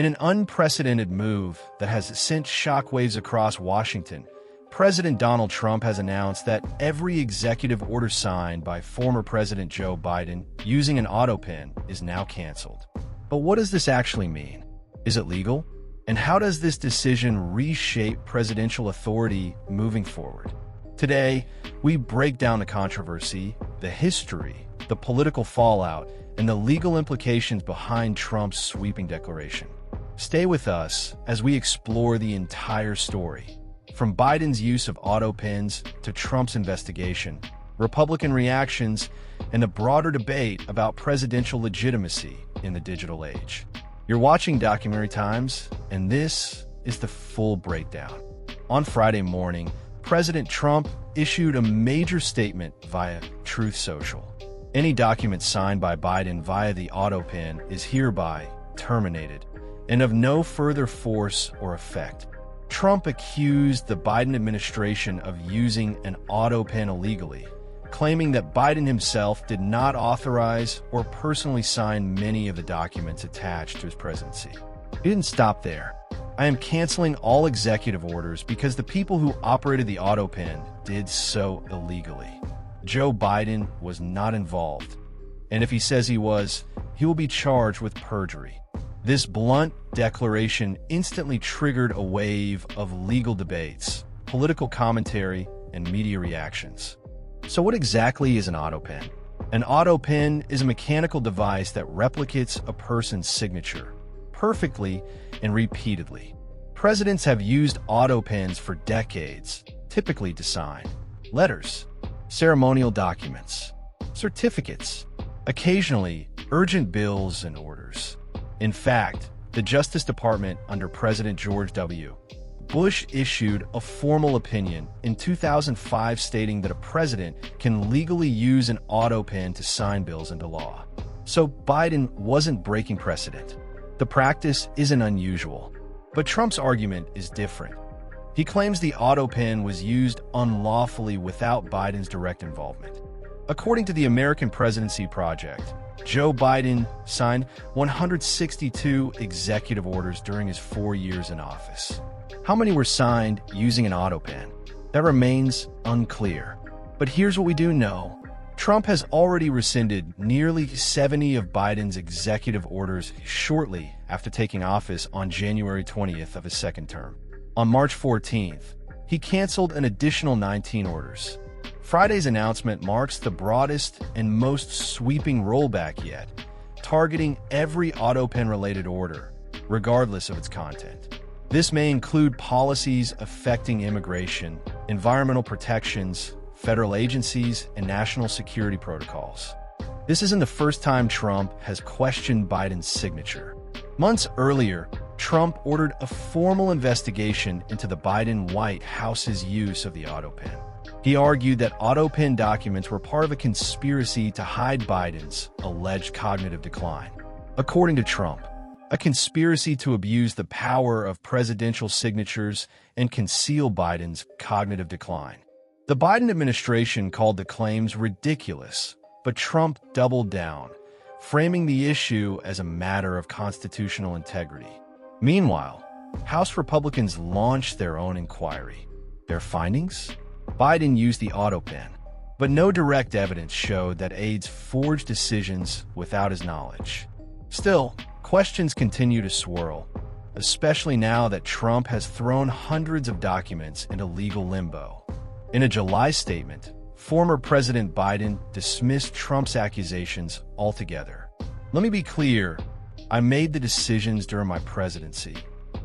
In an unprecedented move that has sent shockwaves across Washington, President Donald Trump has announced that every executive order signed by former President Joe Biden using an autopen is now canceled. But what does this actually mean? Is it legal? And how does this decision reshape presidential authority moving forward? Today, we break down the controversy, the history, the political fallout, and the legal implications behind Trump's sweeping declaration. Stay with us as we explore the entire story. From Biden's use of autopens to Trump's investigation, Republican reactions, and the broader debate about presidential legitimacy in the digital age. You're watching Documentary Times, and this is the full breakdown. On Friday morning, President Trump issued a major statement via Truth Social. Any document signed by Biden via the autopen is hereby terminated and of no further force or effect. Trump accused the Biden administration of using an autopen illegally, claiming that Biden himself did not authorize or personally sign many of the documents attached to his presidency. He didn't stop there. I am canceling all executive orders because the people who operated the autopen did so illegally. Joe Biden was not involved, and if he says he was, he will be charged with perjury. This blunt declaration instantly triggered a wave of legal debates, political commentary, and media reactions. So what exactly is an autopen? An autopen is a mechanical device that replicates a person's signature perfectly and repeatedly. Presidents have used autopens for decades, typically to sign letters, ceremonial documents, certificates, occasionally urgent bills and orders. In fact, the Justice Department under President George W. Bush issued a formal opinion in 2005 stating that a president can legally use an autopen to sign bills into law. So Biden wasn't breaking precedent. The practice isn't unusual, but Trump's argument is different. He claims the autopen was used unlawfully without Biden's direct involvement. According to the American Presidency Project, Joe Biden signed 162 executive orders during his 4 years in office. How many were signed using an autopen? That remains unclear. But here's what we do know. Trump has already rescinded nearly 70 of Biden's executive orders shortly after taking office on January 20th of his second term. On March 14th, he canceled an additional 19 orders. Friday's announcement marks the broadest and most sweeping rollback yet, targeting every autopen-related order, regardless of its content. This may include policies affecting immigration, environmental protections, federal agencies, and national security protocols. This isn't the first time Trump has questioned Biden's signature. Months earlier, Trump ordered a formal investigation into the Biden White House's use of the autopen. He argued that autopen documents were part of a conspiracy to hide Biden's alleged cognitive decline. According to Trump, a conspiracy to abuse the power of presidential signatures and conceal Biden's cognitive decline. The Biden administration called the claims ridiculous, but Trump doubled down, framing the issue as a matter of constitutional integrity. Meanwhile, House Republicans launched their own inquiry. Their findings? Biden used the autopen, but no direct evidence showed that aides forged decisions without his knowledge. Still, questions continue to swirl, especially now that Trump has thrown hundreds of documents into legal limbo. In a July statement, former President Biden dismissed Trump's accusations altogether. Let me be clear, I made the decisions during my presidency.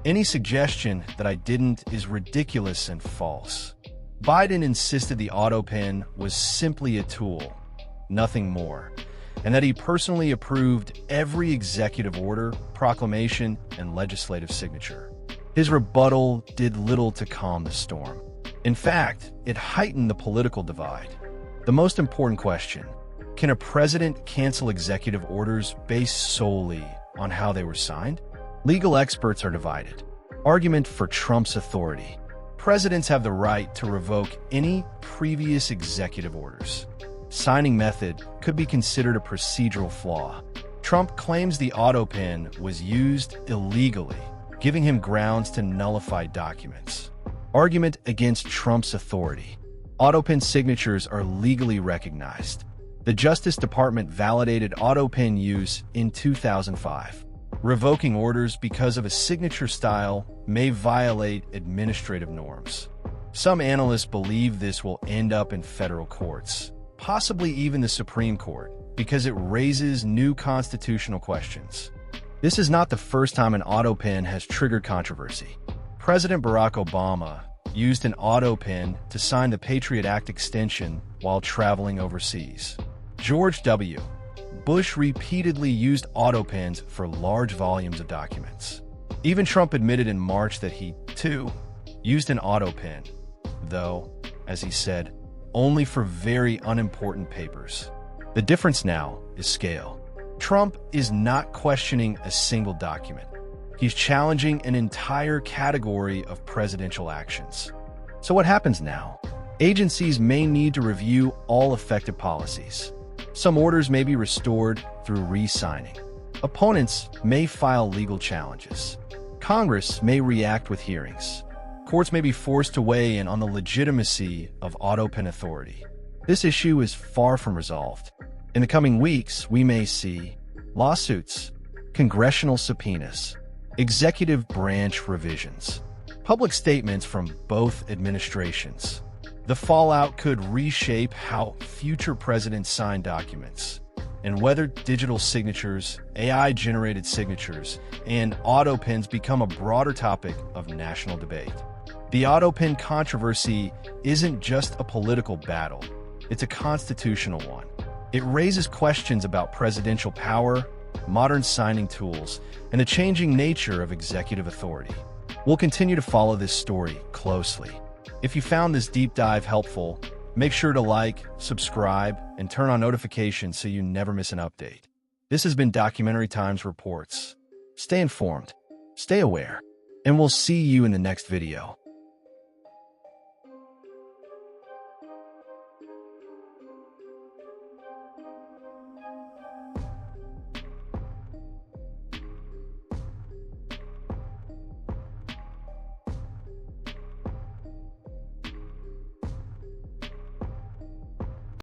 Any suggestion that I didn't is ridiculous and false. Biden insisted the autopen was simply a tool, nothing more, and that he personally approved every executive order, proclamation, and legislative signature. His rebuttal did little to calm the storm. In fact, it heightened the political divide. The most important question: can a president cancel executive orders based solely on how they were signed? Legal experts are divided. Argument for Trump's authority. Presidents have the right to revoke any previous executive orders. Signing method could be considered a procedural flaw. Trump claims the autopen was used illegally, giving him grounds to nullify documents. Argument against Trump's authority. Autopen signatures are legally recognized. The Justice Department validated autopen use in 2005. Revoking orders because of a signature style may violate administrative norms. Some analysts believe this will end up in federal courts, possibly even the Supreme Court, because it raises new constitutional questions. This is not the first time an autopen has triggered controversy. President Barack Obama used an autopen to sign the Patriot Act extension while traveling overseas. George W. Bush repeatedly used autopens for large volumes of documents. Even Trump admitted in March that he, too, used an autopen, though, as he said, only for very unimportant papers. The difference now is scale. Trump is not questioning a single document. He's challenging an entire category of presidential actions. So what happens now? Agencies may need to review all effective policies. Some orders may be restored through re-signing. Opponents may file legal challenges. Congress may react with hearings. Courts may be forced to weigh in on the legitimacy of autopen authority. This issue is far from resolved. In the coming weeks, we may see lawsuits, congressional subpoenas, executive branch revisions, public statements from both administrations. The fallout could reshape how future presidents sign documents, and whether digital signatures, AI-generated signatures, and autopens become a broader topic of national debate. The autopen controversy isn't just a political battle, it's a constitutional one. It raises questions about presidential power, modern signing tools, and the changing nature of executive authority. We'll continue to follow this story closely. If you found this deep dive helpful, make sure to like, subscribe, and turn on notifications so you never miss an update. This has been Documentary Times Reports. Stay informed, stay aware, and we'll see you in the next video.